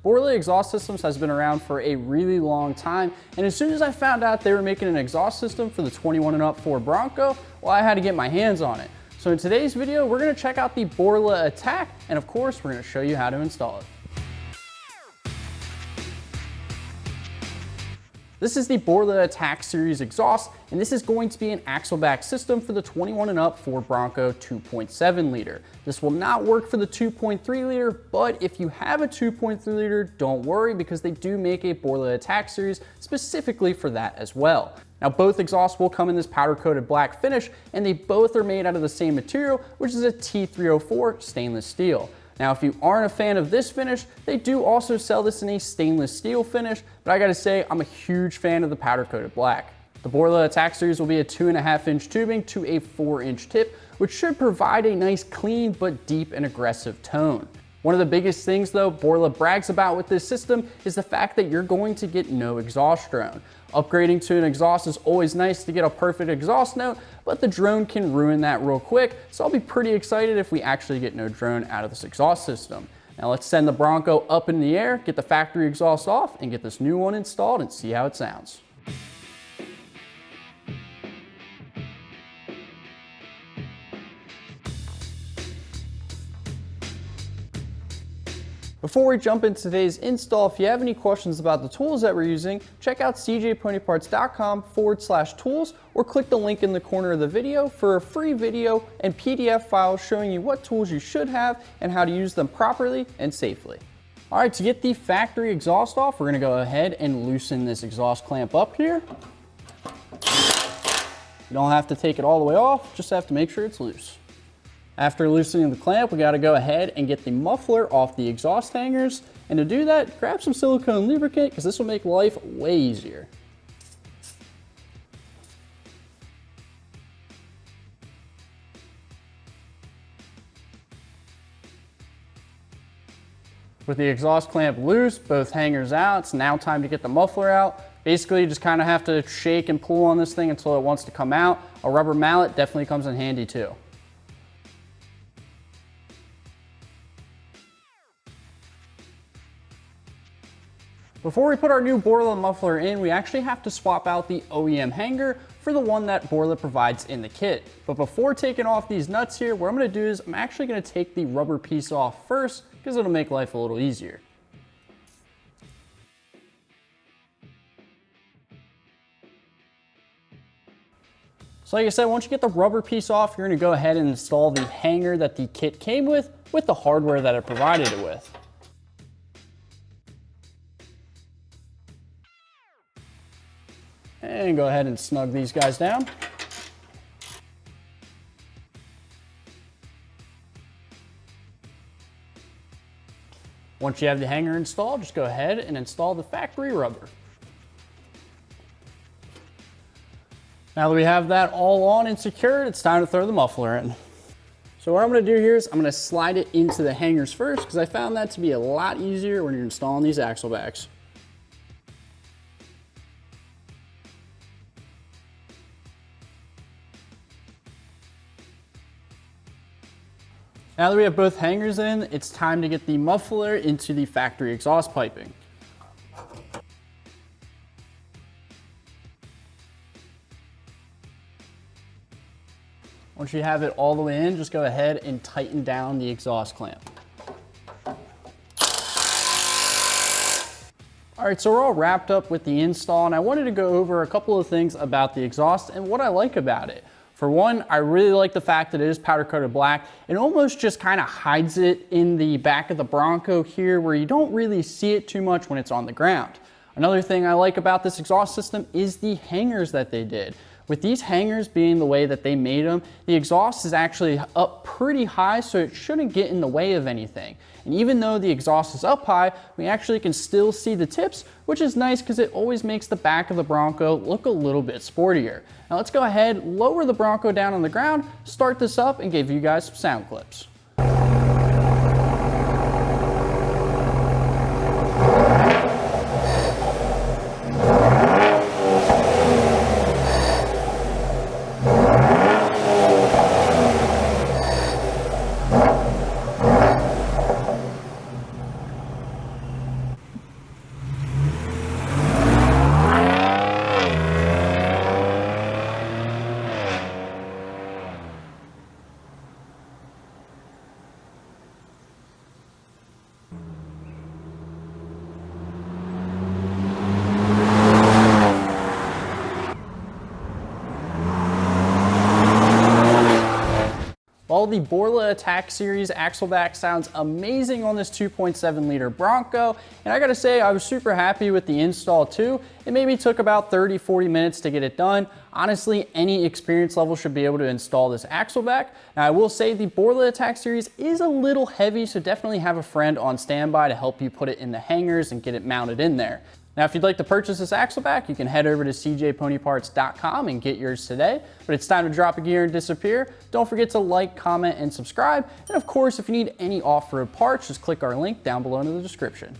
Borla exhaust systems has been around for a really long time, and as soon as I found out they were making an exhaust system for the 21 and up Ford Bronco, well, I had to get my hands on it. So in today's video, we're going to check out the Borla Atak, and of course, we're going to show you how to install it. This is the Borla Atak series exhaust, and this is going to be an axle back system for the 21 and up Ford Bronco 2.7 liter. This will not work for the 2.3 liter, but if you have a 2.3 liter, don't worry because they do make a Borla Atak series specifically for that as well. Now both exhausts will come in this powder coated black finish, and they both are made out of the same material, which is a T304 stainless steel. Now, if you aren't a fan of this finish, they do also sell this in a stainless steel finish, but I gotta say, I'm a huge fan of the powder coated black. The Borla Atak series will be a 2.5 inch tubing to a 4-inch tip, which should provide a nice clean but deep and aggressive tone. One of the biggest things though Borla brags about with this system is the fact that you're going to get no exhaust drone. Upgrading to an exhaust is always nice to get a perfect exhaust note, but the drone can ruin that real quick, so I'll be pretty excited if we actually get no drone out of this exhaust system. Now let's send the Bronco up in the air, get the factory exhaust off, and get this new one installed and see how it sounds. Before we jump into today's install, if you have any questions about the tools that we're using, check out cjponyparts.com/tools or click the link in the corner of the video for a free video and PDF file showing you what tools you should have and how to use them properly and safely. All right, to get the factory exhaust off, we're gonna go ahead and loosen this exhaust clamp up here. You don't have to take it all the way off, just have to make sure it's loose. After loosening the clamp, we gotta go ahead and get the muffler off the exhaust hangers. And to do that, grab some silicone lubricant because this will make life way easier. With the exhaust clamp loose, both hangers out, it's now time to get the muffler out. Basically, you just kind of have to shake and pull on this thing until it wants to come out. A rubber mallet definitely comes in handy too. Before we put our new Borla muffler in, we actually have to swap out the OEM hanger for the one that Borla provides in the kit. But before taking off these nuts here, what I'm gonna do is I'm actually gonna take the rubber piece off first because it'll make life a little easier. So like I said, once you get the rubber piece off, you're gonna go ahead and install the hanger that the kit came with the hardware that it provided it with. And go ahead and snug these guys down. Once you have the hanger installed, just go ahead and install the factory rubber. Now that we have that all on and secured, it's time to throw the muffler in. So what I'm gonna do here is I'm gonna slide it into the hangers first because I found that to be a lot easier when you're installing these axle backs. Now that we have both hangers in, it's time to get the muffler into the factory exhaust piping. Once you have it all the way in, just go ahead and tighten down the exhaust clamp. All right, so we're all wrapped up with the install, and I wanted to go over a couple of things about the exhaust and what I like about it. For one, I really like the fact that it is powder coated black. It almost just kind of hides it in the back of the Bronco here where you don't really see it too much when it's on the ground. Another thing I like about this exhaust system is the hangers that they did. With these hangers being the way that they made them, the exhaust is actually up pretty high, so it shouldn't get in the way of anything. And even though the exhaust is up high, we actually can still see the tips, which is nice because it always makes the back of the Bronco look a little bit sportier. Now let's go ahead, lower the Bronco down on the ground, start this up, and give you guys some sound clips. Well, the Borla Atak series axle back sounds amazing on this 2.7 liter Bronco, and I gotta say I was super happy with the install too. It maybe took about 30-40 minutes to get it done. Honestly, any experience level should be able to install this axle back. Now I will say the Borla Atak series is a little heavy, so definitely have a friend on standby to help you put it in the hangers and get it mounted in there. Now, if you'd like to purchase this axle back, you can head over to cjponyparts.com and get yours today. But it's time to drop a gear and disappear. Don't forget to like, comment, and subscribe. And of course, if you need any off-road parts, just click our link down below in the description.